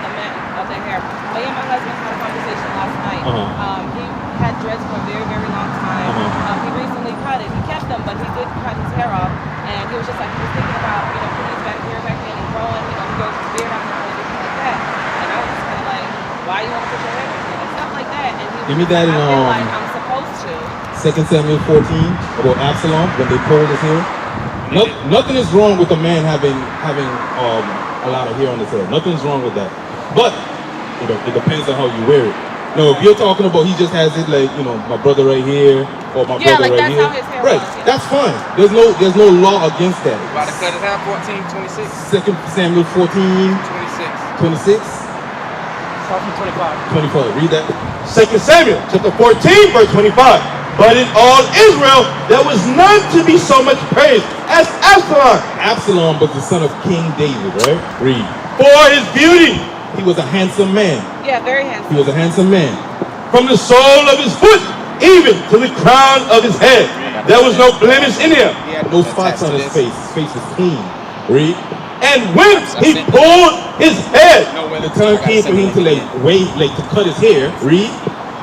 amount of the hair. Me and my husband had a conversation last night. He had dreads for a very, very long time. He recently cut it. He kept them, but he did cut his hair off. And he was just like, he was thinking about, putting his hair back in and growing. He grows his beard out and everything like that. And I was just kind of like, why you want to put your hair back in? And stuff like that. And he was, give me that in I feel like I'm supposed to. 2 Samuel 14 about Absalom when they pulled his hair. Nothing is wrong with a man having a lot of hair on his head. Nothing's wrong with that. But it depends on how you wear it. No, if you're talking about he just has it like, my brother right here or my brother like right that's here. How his hair right, was, that's fine. There's no law against that. About to cut it down, 14, 26. 2 Samuel 14, 26. Start from 25. Read that. 2 Samuel chapter 14, verse 25. But in all Israel, there was none to be so much praised as Absalom. Absalom was the son of King David, right? Read. For his beauty. He was a handsome man. Yeah, very handsome. He was a handsome man. From the sole of his foot, even to the crown of his head. There was no blemish in him. No spots on his face. His face was clean. Read. And when he pulled his head, the time came for him to to cut his hair. Read.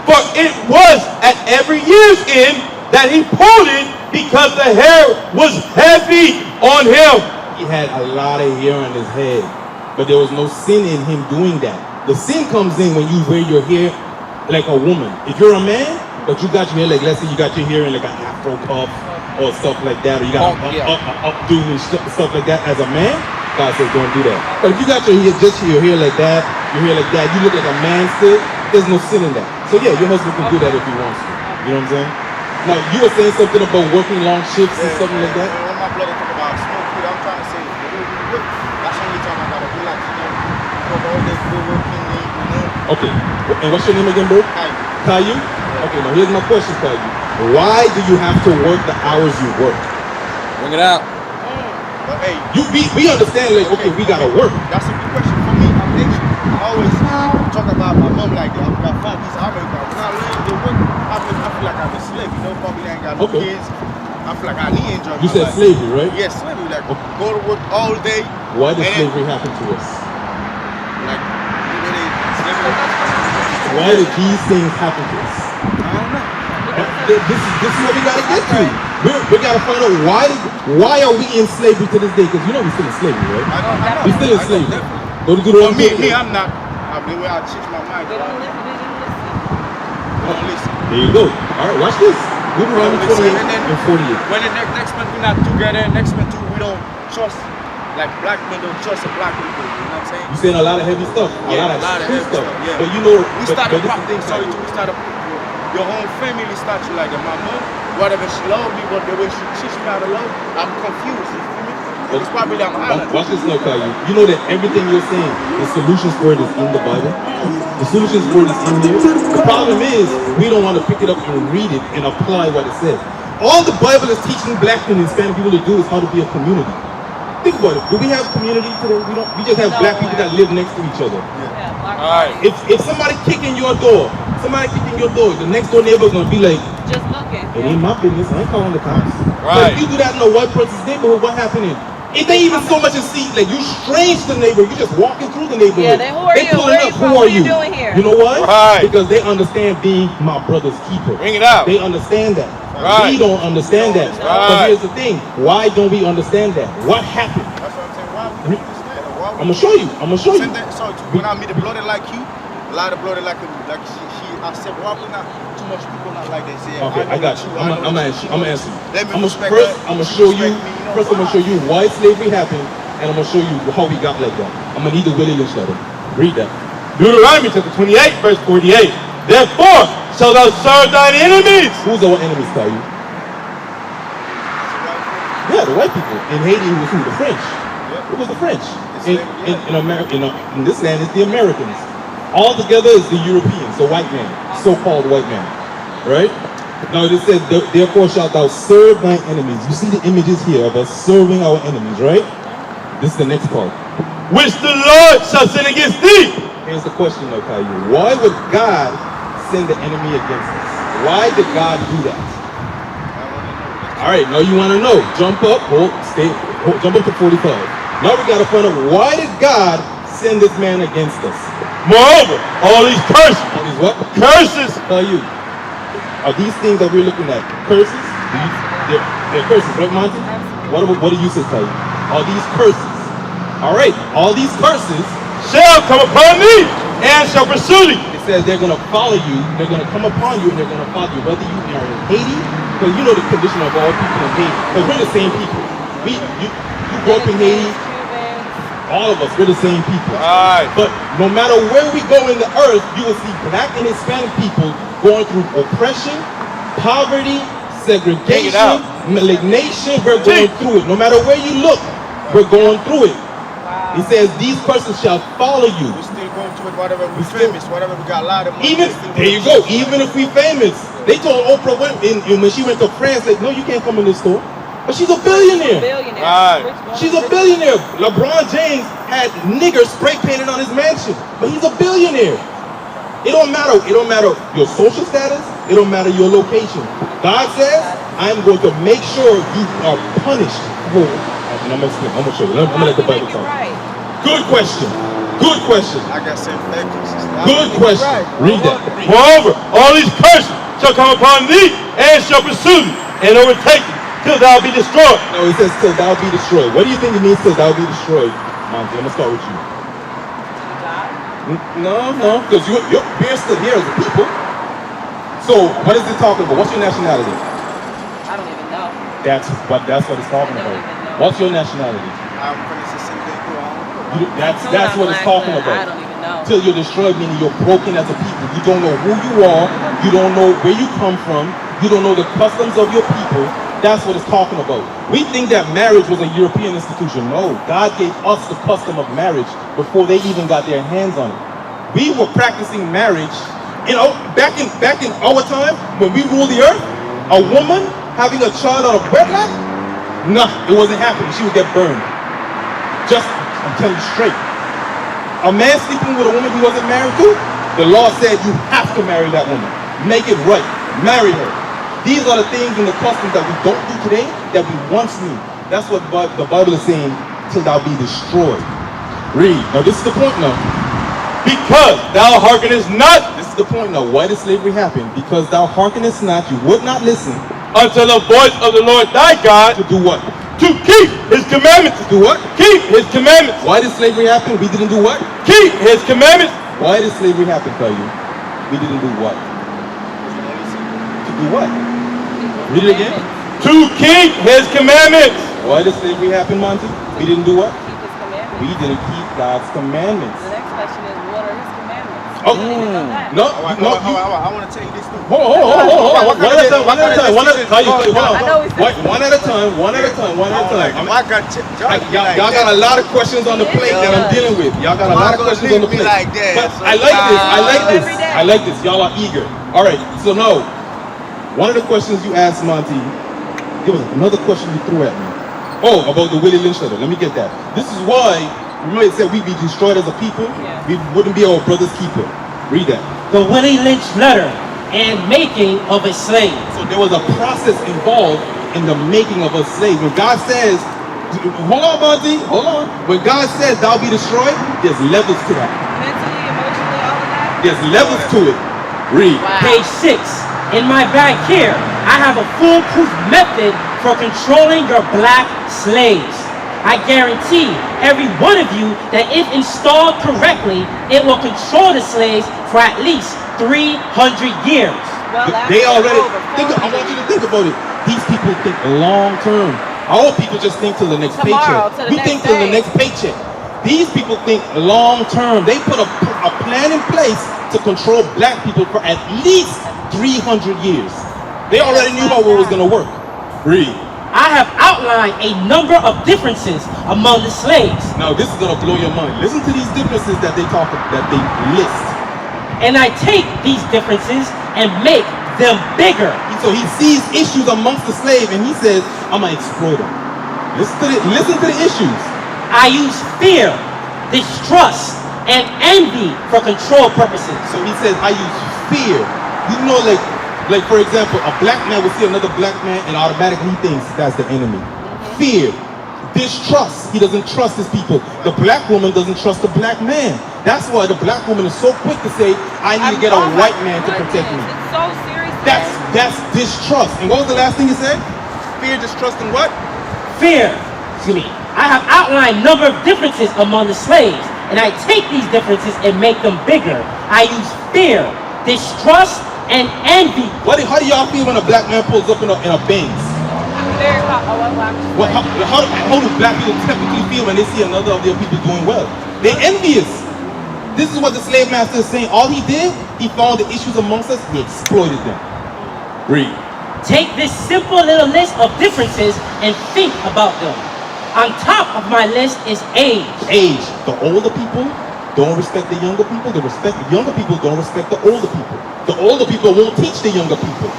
For it was at every year's end that he pulled it because the hair was heavy on him. He had a lot of hair on his head, but there was no sin in him doing that. The sin comes in when you wear your hair like a woman. If you're a man, but you got your hair let's say you got your hair in like an afro puff or stuff like that, or you got updo and stuff like that as a man, God says don't do that. But if you got your hair like that, you look like a man still, there's no sin in that. So yeah, your husband can do that if he wants to. You know what I'm saying? Now, you were saying something about working long shifts and something like that? When my brother talk about smoke weed, I'm trying to say, that's the only time I gotta relax, all day working, Okay, and what's your name again, bro? Caillou. Okay, now here's my question, Caillou. Why do you have to work the hours you work? Bring it out. But hey, we understand, like, okay, we gotta work. That's a good question for me. I'm Asian. I always talk about my mom like that. I got families, America. When I learn to work, I feel like I'm a slave. Probably ain't got no kids. I feel like I need to enjoy You said life. slavery, right? Yes, slavery. Like, go to work all day. Why does slavery happen to us? Like, slavery. Why did these things happen to us? I don't know. This is what we gotta get to. We gotta find out why are we in slavery to this day? Because we're still in slavery, right? I know. We're still in slavery. Go to Me, I'm not. The way I change my mind. They don't listen. They don't listen. There you go. All right, watch this. Deuteronomy 28 and 48. When the next month we're not together, next month too, we don't trust. Like black men don't trust the black people. You know what I'm saying? You're saying a lot of heavy stuff. A lot of heavy stuff. Yeah. But we started. We started. Your whole family starts you like that. My mom, whatever she loved me, but the way she teach me how to love, I'm confused. You feel me? It's probably I'm island. Watch this now, Caillou. You know that everything you're saying, the solutions for it is in the Bible. The solutions for it is in there. The problem is, we don't want to pick it up and read it and apply what it says. All the Bible is teaching black and Hispanic people to do is how to be a community. Think about it. Do we have community today? We don't. We just have black people that live next to each other. Alright. If somebody kicking your door, the next door neighbor is gonna be like, just looking. It ain't my business. I ain't calling the cops. Right. But if you do that in a white person's neighborhood, what happening? If they even so much as see, like you strange to the neighborhood, you just walking through the neighborhood. Yeah, who are you? Pulling up, who are you? What are you doing here? You know what? Right. Because they understand being my brother's keeper. Bring it out. They understand that. Right. We don't understand that. Right. But here's the thing. Why don't we understand that? What happened? That's what I'm saying. Why we don't understand it? Why we I'm gonna show you. So when I meet a blooded like you, a lot of blooded like I said, why we not too much people not like this? Yeah, Okay, I got you. I'm gonna answer you. Let me respect First, her. I'm gonna show you. Respect me, First, I'm gonna show you why slavery happened, and I'm gonna show you how we got like that. I'm gonna need the Willie Lynch letter. Read that. Deuteronomy chapter 28, verse 48. Therefore, shalt thou serve thine enemies. Who's our enemies, Caillou? Yeah, the white people. In Haiti, it was who? The French. It was the French. In America, in this land, it's the Americans. All together is the Europeans, the white man, so-called white man, right? Now it says, therefore shalt thou serve thine enemies. You see the images here of us serving our enemies, right? This is the next part. Which the Lord shall send against thee. Here's the question, though, Caillou. Why would God send the enemy against us? Why did God do that? All right, now you want to know. Jump up, jump up to 45. Now we got to find out, why did God send this man against us. Moreover, all these curses. All these what? Curses. Tell you. Are these things that we're looking at curses? They're curses, right, Monty? What do you say, tell you? Are these curses? All right. All these curses shall come upon me and shall pursue thee. It says they're going to follow you. They're going to come upon you and they're going to follow you. Whether you are in Haiti, because you know the condition of all people in Haiti. Because we're the same people. You grew up in Haiti. All of us, we're the same people. Right. But no matter where we go in the earth, you will see black and Hispanic people going through oppression, poverty, segregation, malignation. We're going through it. No matter where you look, we're going through it. He says these persons shall follow you. We're still going through it, whatever we're famous, whatever we got a lot of money. There you go. Even if we famous. They told Oprah when she went to France, like, no, you can't come in this store. But she's a billionaire. Right. She's a billionaire. LeBron James had niggers spray painted on his mansion, but he's a billionaire. It don't matter. It don't matter your social status. It don't matter your location. God says, I'm going to make sure you are punished. And I'm gonna show you. I'm gonna let the Bible talk. Good question. Good question. I got some factors. Good question. Read that. Moreover, all these curses shall come upon thee and shall pursue thee and overtake thee till thou be destroyed. No, he says till thou be destroyed. What do you think it means till thou be destroyed, Monty? I'm gonna start with you. No, because we're still here as a people. So what is it talking about? What's your nationality? I don't even know. That's what it's talking about. What's your nationality? I'm from the Sicily. That's what it's talking about. I don't even know. Till you're destroyed, meaning you're broken as a people. You don't know who you are. You don't know where you come from. You don't know the customs of your people. That's what it's talking about. We think that marriage was a European institution. No, God gave us the custom of marriage before they even got their hands on it. We were practicing marriage, back in our time when we ruled the earth. A woman having a child out of wedlock, nah, it wasn't happening. She would get burned. I'm telling you straight. A man sleeping with a woman he wasn't married to, the law said you have to marry that woman. Make it right. Marry her. These are the things and the customs that we don't do today that we once knew. That's what the Bible is saying, till thou be destroyed. Read. Now this is the point now. Because thou hearkenest not. This is the point now. Why did slavery happen? Because thou hearkenest not, you would not listen unto the voice of the Lord thy God. To do what? To keep his commandments. To do what? Keep his commandments. Why did slavery happen? We didn't do what? Keep his commandments. Why did slavery happen, tell you? We didn't do what? To do what? Read it again. To keep his commandments. Why did slavery happen, Monty? We didn't do what? Keep his commandments. We didn't keep God's commandments. The next question is, what are his commandments? Oh, no. I want to tell you this too. Hold on. One at a time. One at a time. One at a time. Y'all got a lot of questions on the plate that I'm dealing with. Y'all got a lot of questions on the plate. But I like this. Y'all are eager. All right. So now, one of the questions you asked Monty, there was another question you threw at me. Oh, about the Willie Lynch letter. Let me get that. This is why, remember it said we'd be destroyed as a people? Yeah. We wouldn't be our brother's keeper. Read that. The Willie Lynch letter and making of a slave. So there was a process involved in the making of a slave. When God says, hold on, Monty, hold on. When God says thou be destroyed, there's levels to that. Mentally, emotionally, all of that? There's levels to it. Read. Wow. Page 6. In my bag here, I have a foolproof method for controlling your black slaves. I guarantee every one of you that if installed correctly, it will control the slaves for at least 300 years. Well, They already, I want you to think about it. These people think long term. Our people just think till the next Tomorrow, paycheck. to the We think next till the day. next paycheck. These people think long term. They put a plan in place to control black people for at least 300 years. They already knew how it was going to work. Read. I have outlined a number of differences among the slaves. Now this is going to blow your mind. Listen to these differences that they list. And I take these differences and make them bigger. So he sees issues amongst the slave and he says, I'm going to exploit them. Listen to the issues. I use fear, distrust, and envy for control purposes. So he says, I use fear. You know, like for example, a black man will see another black man and automatically he thinks that's the enemy. Fear. distrust. He doesn't trust his people. The black woman doesn't trust the black man. That's why the black woman is so quick to say, I need to get a Oh my white man to protect me. goodness, It's so serious. That's distrust. And what was the last thing you said? Fear, distrust, and what? Fear. Excuse me. I have outlined a number of differences among the slaves, and I take these differences and make them bigger. I use fear, distrust, and envy. How do y'all feel when a black man pulls up in a Benz? Very well, How do black people typically feel when they see another of their people doing well? They're envious. This is what the slave master is saying. All he did, he found the issues amongst us, he exploited them. Read. Take this simple little list of differences and think about them. On top of my list is age. Age. The older people don't respect the younger people. The younger people don't respect the older people. The older people won't teach the younger people.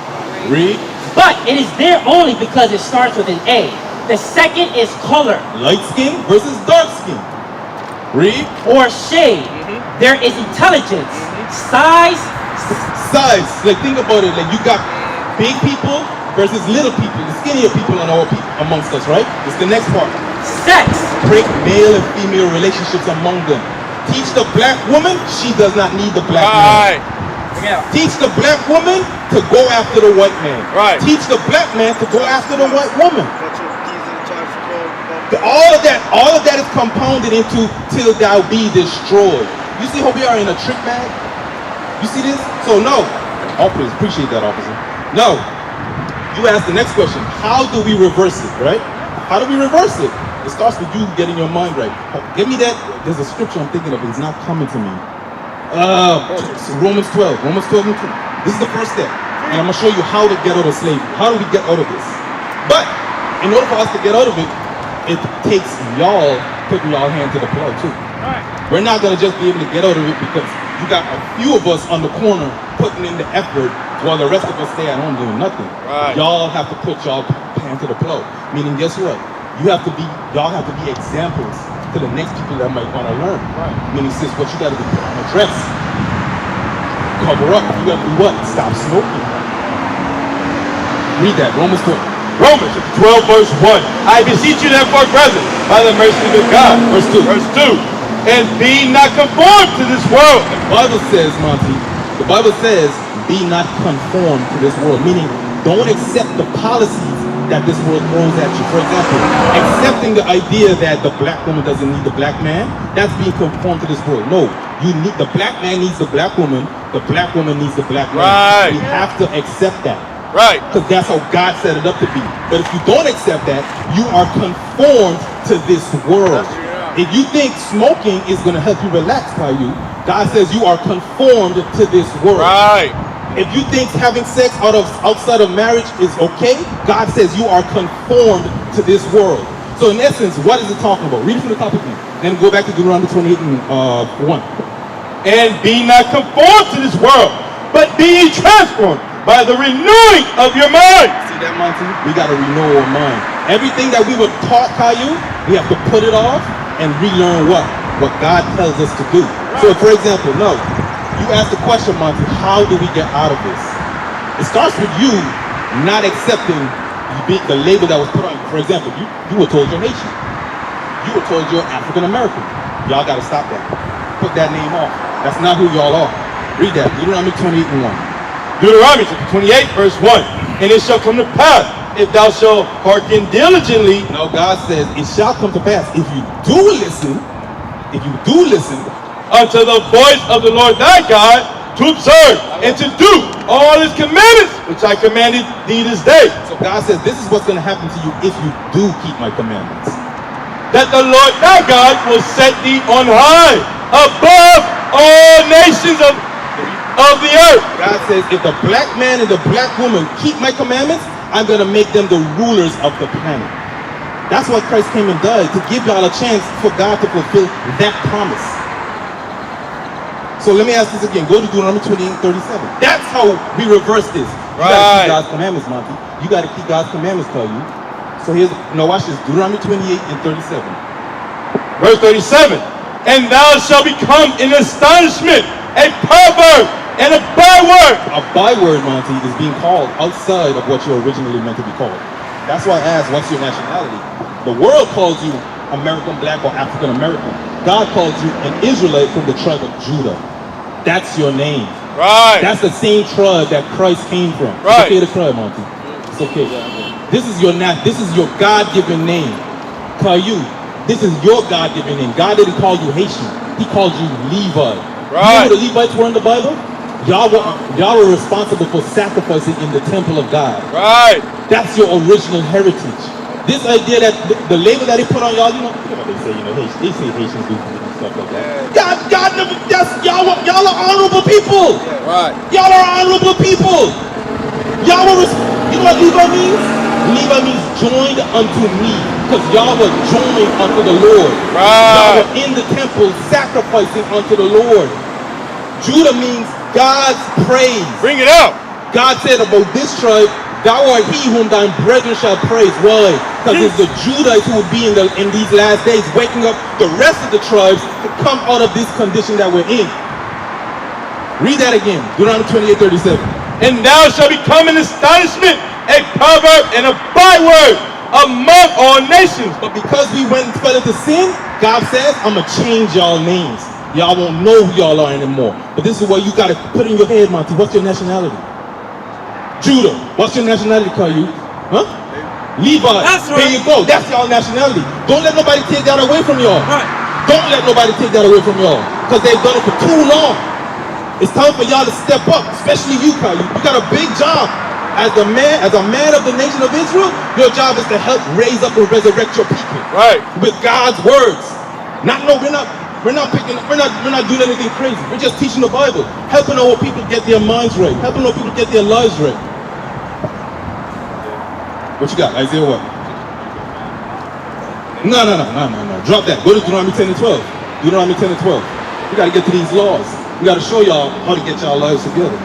Read. But it is there only because it starts with an A. The second is color. Light skin versus dark skin. Read. Or shade. There is intelligence. Size. Size. Like, think about it. Like, you got big people versus little people. The skinnier people and all people amongst us, right? It's the next part. Sex. Break male and female relationships among them. Teach the black woman she does not need the black man. Teach the black woman to go after the white man. Right. Teach the black man to go after the white woman. Bunch of diesel charges All of that is compounded into till thou be destroyed. You see how we are in a trick bag? You see this? So no, officers, appreciate that, officer. No, you ask the next question. How do we reverse it, right? How do we reverse it? It starts with you getting your mind right. Give me that. There's a scripture I'm thinking of. It's not coming to me. Romans 12. Romans 12 and 2. This is the first step. And I'm going to show you how to get out of slavery. How do we get out of this? But in order for us to get out of it, it takes y'all putting y'all hand to the plow too. We're not going to just be able to get out of it because you got a few of us on the corner putting in the effort while the rest of us stay at home doing nothing. Right. Y'all have to put y'all hand to the plow. Meaning, guess what? Y'all have to be examples to the next people that might want to learn. Right. Meaning, sis, what you got to do? Put on a dress. Cover up. You got to do what? Stop smoking. Read that. Romans 12. Romans 12 verse 1. I beseech you therefore, brethren, by the mercy of God. Verse 2. Verse 2. And be not conformed to this world. The Bible says, Monty, the Bible says, be not conformed to this world. Meaning, don't accept the policies that this world throws at you. For example, accepting the idea that the black woman doesn't need the black man, that's being conformed to this world. No, the black man needs the black woman needs the black man. Right. We have to accept that. Right. Because that's how God set it up to be. But if you don't accept that, you are conformed to this world. If you think smoking is going to help you relax by you, God says you are conformed to this world. Right. If you think having sex outside of marriage is okay, God says you are conformed to this world. So in essence, what is it talking about? Read it from the top again. Then go back to Deuteronomy 28 and 1. And be not conformed to this world, but be ye transformed by the renewing of your mind. See that, Monty? We got to renew our mind. Everything that we were taught, Caillou, we have to put it off and relearn what God tells us to do. So for example, no. You asked the question, Monty, how do we get out of this? It starts with you not accepting the label that was put on you. For example, you were told you're Haitian. You were told you're African American. Y'all got to stop that. Put that name off. That's not who y'all are. Read that. Deuteronomy 28 and 1. Deuteronomy 28 verse 1. And it shall come to pass, if thou shalt hearken diligently. No, God says, it shall come to pass. If you do listen, unto the voice of the Lord thy God, to observe and to do all his commandments, which I commanded thee this day. So God says, this is what's going to happen to you if you do keep my commandments. That the Lord thy God will set thee on high, above all nations of the earth. God says, if the black man and the black woman keep my commandments, I'm going to make them the rulers of the planet. That's why Christ came and died, to give y'all a chance for God to fulfill that promise. So let me ask this again. Go to Deuteronomy 28 and 37. That's how we reverse this. You got to keep God's commandments, Monty. You got to keep God's commandments, tell you. So now watch this. Deuteronomy 28 and 37. Verse 37. And thou shalt become an astonishment, a proverb, and a byword. A byword, Monty, is being called outside of what you're originally meant to be called. That's why I asked, what's your nationality? The world calls you American black or African American. God calls you an Israelite from the tribe of Judah. That's your name. Right. That's the same tribe that Christ came from. Right. It's okay to cry, Monty. It's okay. This is your God-given name. Caillou. This is your God-given name. God didn't call you Haitian. He called you Levi. Right. You know who the Levites were in the Bible? Y'all were responsible for sacrificing in the temple of God. Right. That's your original heritage. This idea that the label that they put on y'all, you know they say, they say Haitians do stuff like that. God never, y'all are honorable people. Right. Y'all are honorable people. Y'all were, you know what Levi means? Levi means joined unto me, because y'all were joined unto the Lord. Right. Y'all were in the temple sacrificing unto the Lord. Judah means God's praise. Bring it out. God said about this tribe, thou art he whom thine brethren shall praise. Why? Because it's the Judites who will be in these last days, waking up the rest of the tribes to come out of this condition that we're in. Read that again. Deuteronomy 28:37. And thou shalt become an astonishment, a proverb, and a byword among all nations. But because we went and fell into sin, God says, I'm going to change y'all names. Y'all won't know who y'all are anymore. But this is what you got to put in your head, Monty. What's your nationality? Judah. What's your nationality, Caillou? Huh? Levi. That's right. There you go. That's y'all nationality. Don't let nobody take that away from y'all. Right. Don't let nobody take that away from y'all. Because they've done it for too long. It's time for y'all to step up, especially you, Caillou. You got a big job. As a man of the nation of Israel, your job is to help raise up and resurrect your people. Right. With God's words. We're not doing anything crazy. We're just teaching the Bible, helping our people get their minds right, helping our people get their lives right. What you got? Isaiah what? No. Drop that. Go to Deuteronomy 10 and 12. Deuteronomy 10 and 12. We got to get to these laws. We got to show y'all how to get y'all lives together.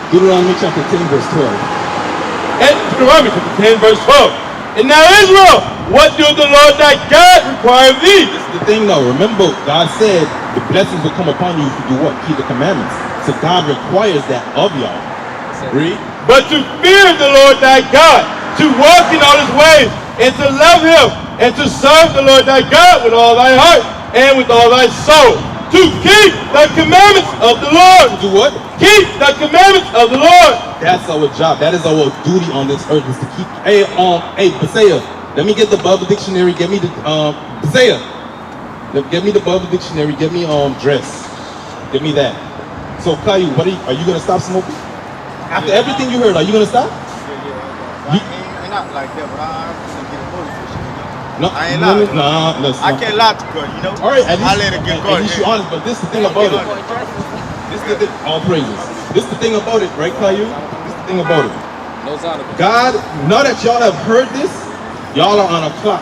Deuteronomy chapter 10 verse 12. And Deuteronomy chapter 10 verse 12. And now Israel, what doeth the Lord thy God require of thee? This is the thing now. Remember, God said the blessings will come upon you if you do what? Keep the commandments. So God requires that of y'all. Read. But to fear the Lord thy God, to walk in all his ways, and to love him, and to serve the Lord thy God with all thy heart, and with all thy soul. To keep the commandments of the Lord. To do what? Keep the commandments of the Lord. That's our job. That is our duty on this earth, is to keep. Hey, Basaya, let me get the Bible dictionary. Get me the Basaya. Get me the Bible dictionary. Get me dress. Get me that. So Caillou, are you gonna stop smoking? After everything you heard, are you gonna stop? Yeah. I ain't not like that, but I'm gonna get a motive for shit. No, I ain't lying. Nah, I can't lie to God, you know. All right, at least, I let it get at God. least you're honest. But this is the thing about it. This is the thing. All praises. This is the thing about it, right, Caillou? This is the thing about it. No Zonovan. God, now that y'all have heard this, y'all are on a clock.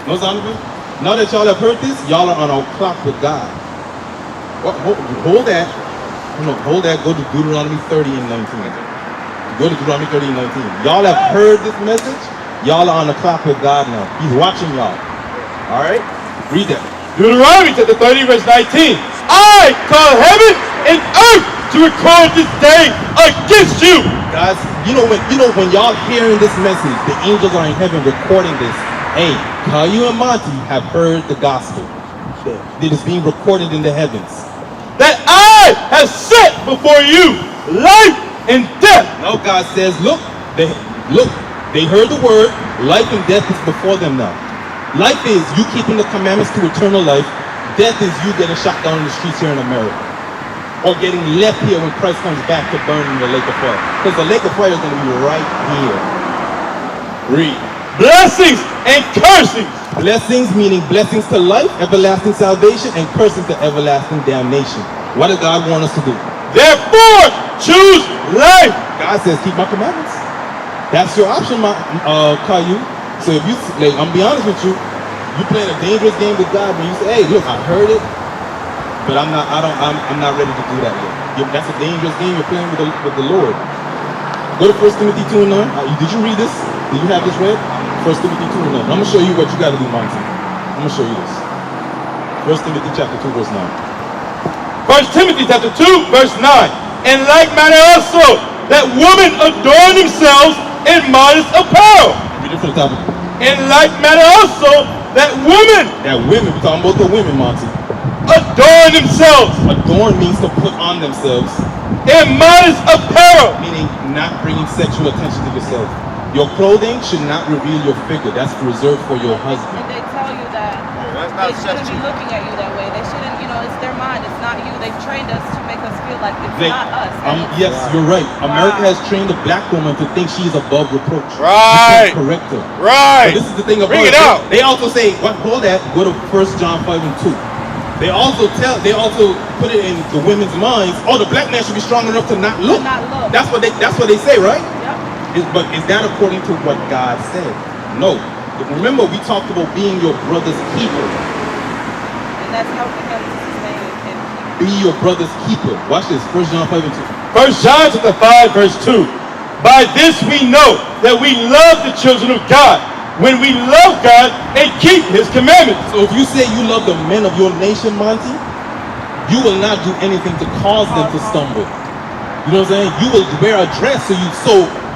No Zonovan? Now that y'all have heard this, y'all are on a clock with God. Hold that. No, hold that. Go to Deuteronomy 30 and 19. Go to Deuteronomy 30 and 19. Y'all have heard this message. Y'all are on the clock with God now. He's watching y'all. All right? Read that. Deuteronomy chapter 30 verse 19. I call heaven and earth to record this day against you. Guys, you know when y'all hearing this message, the angels are in heaven recording this. Hey, Caillou and Monty have heard the gospel. It is being recorded in the heavens. That I have set before you life and death. Now God says, look, they heard the word. Life and death is before them now. Life is you keeping the commandments to eternal life. Death is you getting shot down in the streets here in America. Or getting left here when Christ comes back to burn in the lake of fire. Because the lake of fire is going to be right here. Read. Blessings and cursings. Blessings meaning blessings to life, everlasting salvation, and cursings to everlasting damnation. What does God want us to do? Therefore, choose life. God says, keep my commandments. That's your option, Caillou. So if you, like, I'm be honest with you, you playing a dangerous game with God when you say, hey, look, I heard it, but I'm not ready to do that yet. That's a dangerous game you're playing with the Lord. Go to 1 Timothy 2 and 9. Did you read this? Did you have this read? 1 Timothy 2 and 9. I'm going to show you what you got to do, Monty. I'm going to show you this. 1 Timothy chapter 2 verse 9. 1 Timothy chapter 2 verse 9. In like manner also, that women adorn themselves in modest apparel. Read it from the top. In like manner also, that women we're talking about the women, Monty. adorn themselves Adorn means to put on themselves, in modest apparel. meaning not bringing sexual attention to yourself. Your clothing should not reveal your figure. That's reserved for your husband. And they tell you that That's they not shouldn't be sexual. looking at you that way. They shouldn't, it's their mind. It's not you. They've trained us to make us feel like it's not us. And it's- Yes, you're right. America has trained a black woman to think she's above reproach. Right. You can't correct her. Right. But this is the thing about Bring it out. They also say, hold that, go to 1 John 5 and 2. They also put it in the women's minds, the black man should be strong enough to not look. To not look. That's what they say, right? Yep. But is that according to what God said? No. Remember, we talked about being your brother's keeper. And that's helping them to sustain and keep. Be your brother's keeper. Watch this, 1 John 5 and 2. 1 John chapter 5 verse 2. By this we know that we love the children of God, when we love God and keep his commandments. So if you say you love the men of your nation, Monty, you will not do anything to cause them to stumble. You know what I'm saying? You will wear a dress so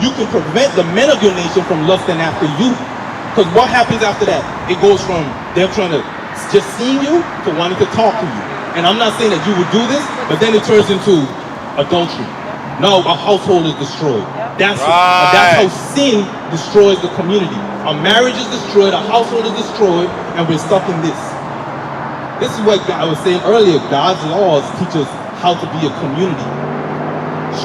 you can prevent the men of your nation from lusting after you. Because what happens after that? It goes from them trying to just seeing you to wanting to talk to you. And I'm not saying that you would do this, but then it turns into adultery. Now a household is destroyed. That's how sin destroys the community. A marriage is destroyed, a household is destroyed, and we're stuck in this. This is what I was saying earlier. God's laws teach us how to be a community.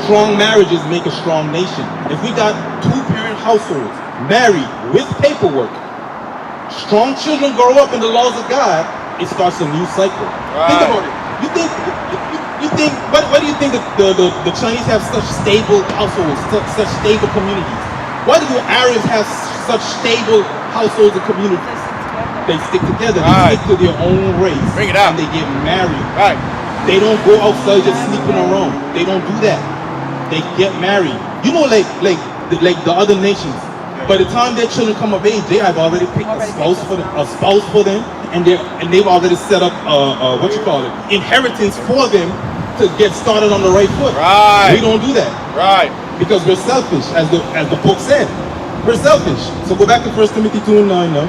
Strong marriages make a strong nation. If we got two-parent households, married with paperwork, strong children grow up in the laws of God, it starts a new cycle. Think about it. Why do you think the Chinese have such stable households, such stable communities? Why do the Arabs have such stable households and communities? They stick together. They stick to their own race. Bring it out. And they get married. Right. They don't go outside just sleeping around. They don't do that. They get married. You know, like the other nations. By the time their children come of age, they have already picked a spouse for them, and they've already set up inheritance for them to get started on the right foot. Right. We don't do that. Right. Because we're selfish, as the book said. We're selfish. So go back to 1 Timothy 2 and 9 now.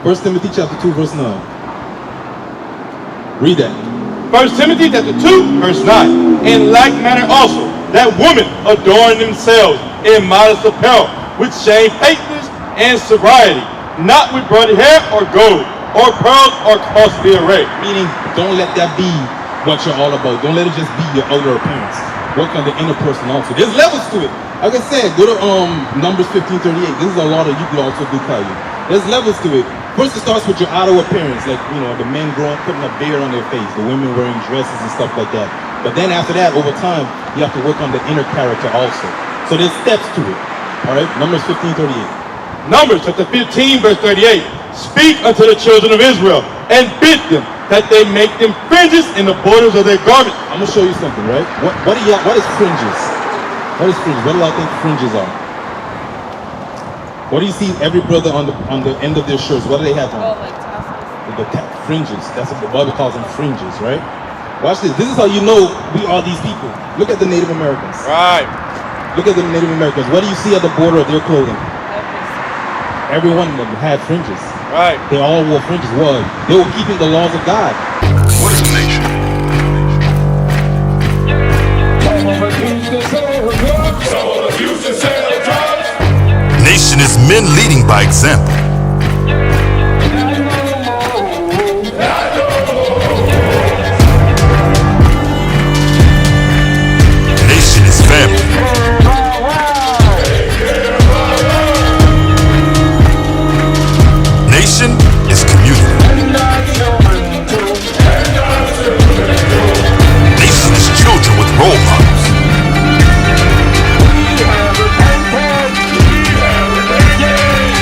1 Timothy chapter 2 verse 9. Read that. 1 Timothy chapter 2 verse 9. In like manner also, that women adorn themselves in modest apparel, with shamefacedness and sobriety, not with braided hair or gold, or pearls or costly array. Meaning, don't let that be what you're all about. Don't let it just be your outer appearance. Work on the inner person also. There's levels to it. Like I said, go to Numbers 15:38. This is a lot of you could also do, Kyle. There's levels to it. First, it starts with your outer appearance, like the men putting a beard on their face, the women wearing dresses and stuff like that. But then after that, over time, you have to work on the inner character also. So there's steps to it. All right, Numbers 15:38. Numbers chapter 15 verse 38. Speak unto the children of Israel and bid them that they make them fringes in the borders of their garments. I'm gonna show you something, right? What is fringes? What is fringes? What do y'all think fringes are? What do you see every brother on the end of their shirts? What do they have on? Oh, like tassels. Fringes. That's what the Bible calls them, fringes, right? Watch this. This is how you know we are these people. Look at the Native Americans. Right. Look at the Native Americans. What do you see at the border of their clothing? Every one of them had fringes. Right. They all wore fringes. Why? They were keeping the laws of God. What is a nation? Nation is men leading by example. Nation is family. Nation is community. Nation is children with role models.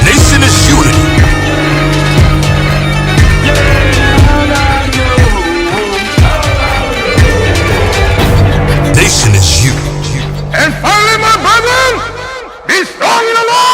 Nation is unity. Nation is you. And finally, my brethren, be strong in the Lord.